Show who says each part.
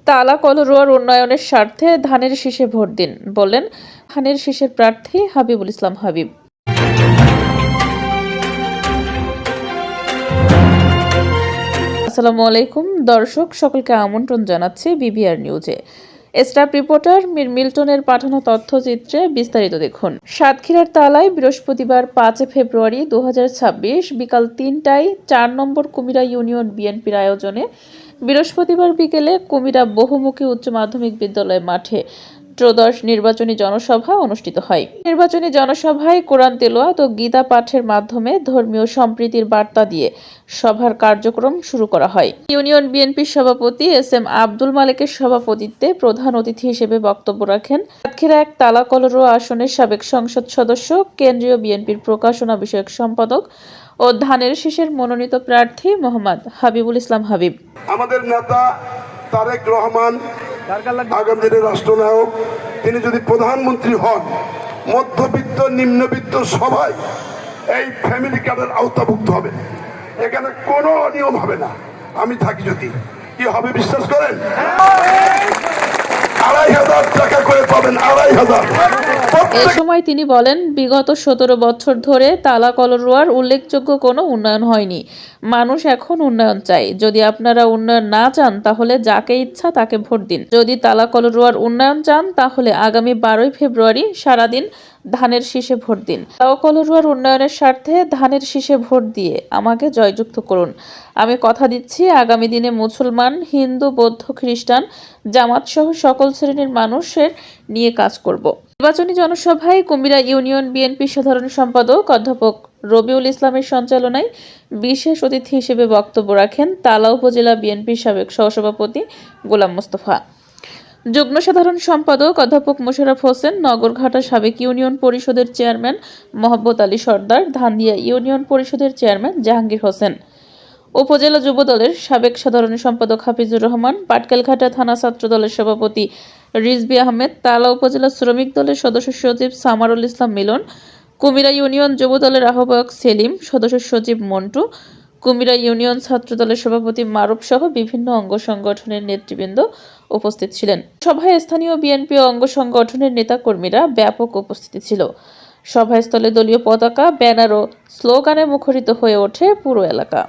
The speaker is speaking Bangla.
Speaker 1: তালা কলরোয়ার উন্নয়নের স্বার্থে ধানের শীষে ভোট দিন, বললেন ধানের শীষের প্রার্থী হাবিবুল ইসলাম হাবিব। আসসালামু আলাইকুম দর্শক, সকলকে আমন্ত্রণ জানাচ্ছি বিবিআর নিউজে। স্টাফ রিপোর্টার মীর মিল্টনের পাঠানো তথ্যচিত্রে বিস্তারিত দেখুন। সাতক্ষীরার তালায় বৃহস্পতিবার 5 ফেব্রুয়ারি 2026 বিকাল 3টায় 4 নম্বর কুমিরা ইউনিয়ন বিএনপির আয়োজনে বৃহস্পতিবার বিকেলে কুমিরা বহুমুখী উচ্চ মাধ্যমিক বিদ্যালয় মাঠে ত্রয়োদশ নির্বাচনী জনসভা অনুষ্ঠিত হয়। নির্বাচনী জনসভায় কোরআন তেলাওয়াত ও গীতা পাঠের মাধ্যমে ধর্মীয় সম্প্রীতির বার্তা দিয়ে সভার কার্যক্রম শুরু করা হয়। ইউনিয়ন বিএনপির সভাপতি এস.এম. আব্দুল মালেকের সভাপতিত্বে প্রধান অতিথি হিসেবে বক্তব্য রাখেন সাতক্ষীরা 1 তালা কলরোয়া আসনের সাবেক সংসদ সদস্য, কেন্দ্রীয় বিএনপির প্রকাশনা বিষয়ক সম্পাদক ও ধানের শীষের মনোনীত প্রার্থী মোহাম্মদ হাবিবুল ইসলাম হাবিব।
Speaker 2: আমাদের নেতা তারেক রহমান আগামী দিনের রাষ্ট্রনায়ক, তিনি যদি প্রধানমন্ত্রী হন, মধ্যবিত্ত নিম্নবিত্ত সবাই এই ফ্যামিলি কার্ডের আওতাভুক্ত হবে। এখানে কোনো নিয়ম হবে না। আমি থাকি যদি কি হবে বিশ্বাস করেন, 2,500 টাকা করে পাবেন, 2,500।
Speaker 1: এ সময় তিনি বলেন, বিগত 17 বছর ধরে তালা কলরোয়ার উল্লেখযোগ্য কোনো উন্নয়ন হয়নি। মানুষ এখন উন্নয়ন চায়। যদি আপনারা উন্নয়ন না চান তাহলে যাকে ইচ্ছা তাকে ভোট দিন। যদি তালা কলরোয়ার উন্নয়ন চান তাহলে আগামী 12 ফেব্রুয়ারি সারাদিন ধানের শীষে ভোট দিন। তালা কলরোয়ার উন্নয়নের স্বার্থে ধানের শীষে ভোট দিয়ে আমাকে জয়যুক্ত করুন। আমি কথা দিচ্ছি আগামী দিনে মুসলমান, হিন্দু, বৌদ্ধ, খ্রিস্টান, জামাত সহ সকল শ্রেণীর মানুষের নিয়ে কাজ করব। নির্বাচনী জনসভায় কুমিরা ইউনিয়ন বিএনপি সাধারণ সম্পাদক অধ্যাপক রবিউল ইসলামের সঞ্চালনায় বিশেষ অতিথি হিসেবে বক্তব্য রাখেন তালা উপজেলা বিএনপির সাবেক সহসভাপতি গোলাম মোস্তফা, যুগ্ম সাধারণ সম্পাদক অধ্যাপক মোশাররফ হোসেন, নগরঘাটা সাবেক ইউনিয়ন পরিষদের চেয়ারম্যান মহব্বত আলী সর্দার, ধানদিয়া ইউনিয়ন পরিষদের চেয়ারম্যান জাহাঙ্গীর হোসেন, উপজেলা যুবদলের সাবেক সাধারণ সম্পাদক হাফিজুর রহমান, পাটকেলঘাটা থানা ছাত্র দলের সভাপতি রিজবি আহমেদ, তালা উপজেলা শ্রমিক দলের সদস্য সচিব সামারুল ইসলাম মিলন, কুমিরা ইউনিয়ন যুবদলের আহ্বায়ক সেলিম, সদস্য সচিব মন্টু, কুমিরা ইউনিয়ন ছাত্র দলের সভাপতি মারুফ সহ বিভিন্ন অঙ্গ সংগঠনের নেতৃবৃন্দ উপস্থিত ছিলেন। সভায় স্থানীয় বিএনপি ও অঙ্গ সংগঠনের নেতাকর্মীরা ব্যাপক উপস্থিতি ছিল। সভাস্থলে দলীয় পতাকা, ব্যানার ও স্লোগানে মুখরিত হয়ে ওঠে পুরো এলাকা।